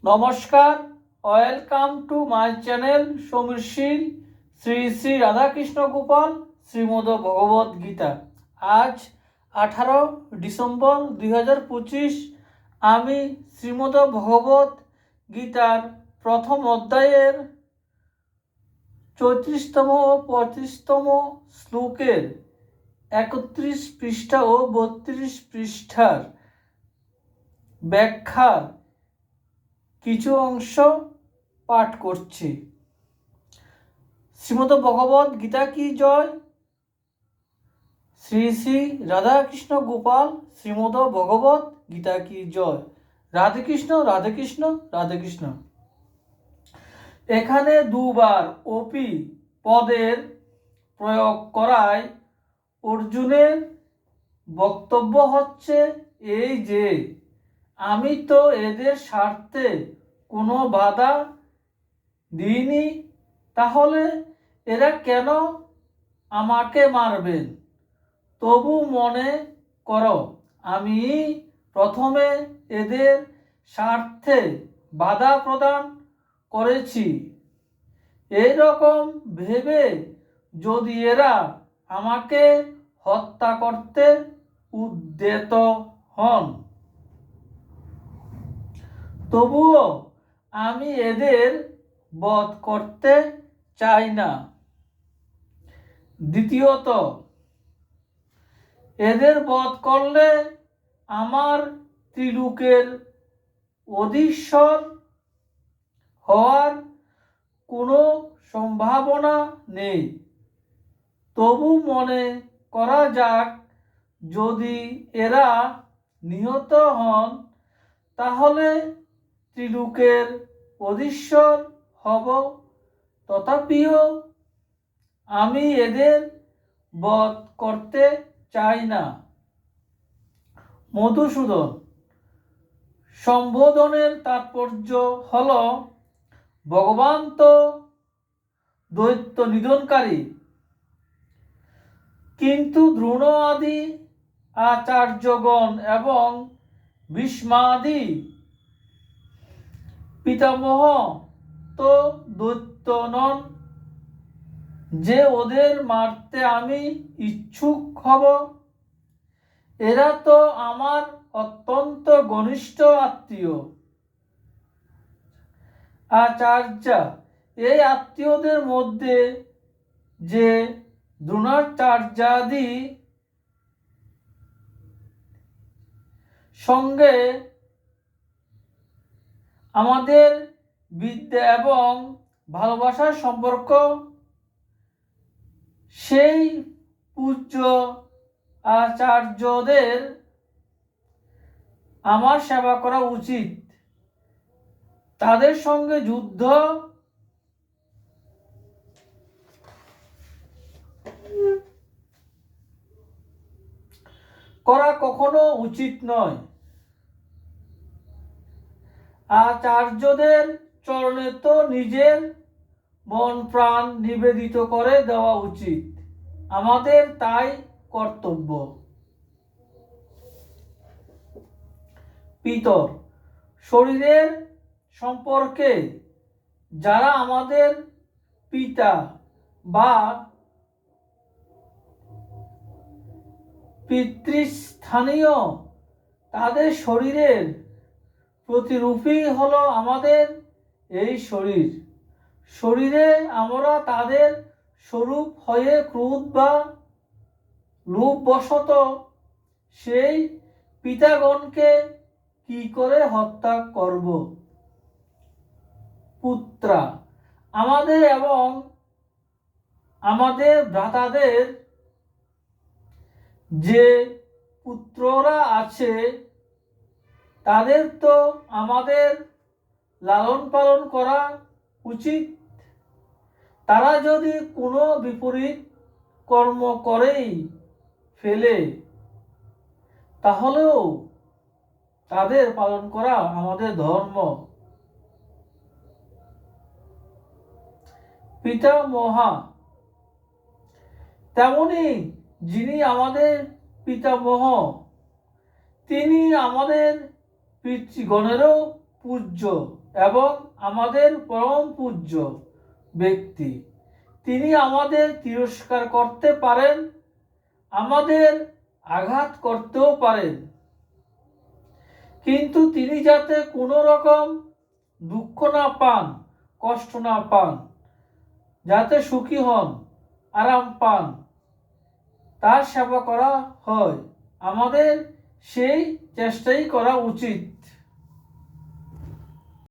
নমস্কার, welcome to my channel Samirshil Shri Shri Radhakrishna Gopal Shrimad Bhagavad Gita. আজ 18 December 2025। আমি শ্রীমদ ভগবদ গীতার প্রথম অধ্যায়ের 34তম ও 35তম শ্লোকের 31 পৃষ্ঠা ও 32 পৃষ্ঠার ব্যাখ্যার কিছু অংশ পাঠ করছি। শ্রীমদ ভগবদ গীতা কি জয়। শ্রী শ্রী রাধাকৃষ্ণ গোপাল শ্রীমদ ভগবদ গীতা কি জয়। রাধে কৃষ্ণ রাধে কৃষ্ণ রাধে কৃষ্ণ। এখানে দুবার ওপি পদের প্রয়োগ করায় অর্জুনের বক্তব্য হচ্ছে এই যে আমি তো এদের স্বার্থে কোনো বাধা দিইনি, তাহলে এরা কেন আমাকে মারবেন? তবু মনে করো আমি প্রথমে এদের স্বার্থে বাধা প্রদান করেছি। এইরকম ভেবে যদি এরা আমাকে হত্যা করতে উদ্যত হন, তবুও আমি এদের বধ করতে চাই না। দ্বিতীয়ত, এদের বধ করলে আমার ত্রিলোকের অধীশ্বর হওয়ার কোনো সম্ভাবনা নেই। তবু মনে করা যাক যদি এরা নিহত হন, তাহলে ত্রিলোকের অধীশ্বর হব। তথাপিও আমি এদের বধ করতে চাই না। মধুসূদন সম্বোধনের তাৎপর্য হল ভগবান তো দৈত্য নিধনকারী, কিন্তু দ্রোণ আদি আচার্যগণ এবং ভীষ্মাদি পিতামহ তো দৈত্য নন যে ওদের মারতে আমি ইচ্ছুক হব। এরা তো আমার অত্যন্ত ঘনিষ্ঠ আত্মীয়। আচার্য এই আত্মীয়দের মধ্যে যে দ্রোণাচার্যাদি সঙ্গে আমাদের বিদ্যা এবং ভালোবাসার সম্পর্ক, সেই পূজ্য আচার্যদের আমার সেবা করা উচিত। তাদের সঙ্গে যুদ্ধ করা কখনো উচিত নয়। আচার্যদের চরণে তো নিজের মন প্রাণ নিবেদিত করে দেওয়া উচিত। আমাদের তাই কর্তব্য। পিতর শরীরের সম্পর্কে যারা আমাদের পিতা বা পিতৃস্থানীয়, তাদের শরীরের প্রতিরূপই হলো আমাদের এই শরীর। শরীরে আমরা তাদের স্বরূপ হয়ে ক্রোধ বা লোভবশত সেই পিতাগণকে কি করে হত্যা করব? পুত্রা আমাদের এবং আমাদের ভ্রাতাদের যে পুত্ররা আছে, তাদের তো আমাদের লালন পালন করা উচিত। তারা যদি কোনো বিপরীত কর্ম করেই ফেলে, তাহলেও তাদের পালন করা আমাদের ধর্ম। পিতামহা তেমনি যিনি আমাদের পিতামহ, তিনি আমাদের পিতৃগণেরও পূজ্য। এবং আমাদের পরম পূজ্য ব্যক্তি। তিনি আমাদের তিরস্কার করতে পারেন, আমাদের আঘাত করতেও পারেন, কিন্তু তিনি যাতে কোনো রকম দুঃখ না পান, কষ্ট না পান, যাতে সুখী হন, আরাম পান, তার সেবা করা হয়। আমাদের সেই চেষ্টাই করা উচিত।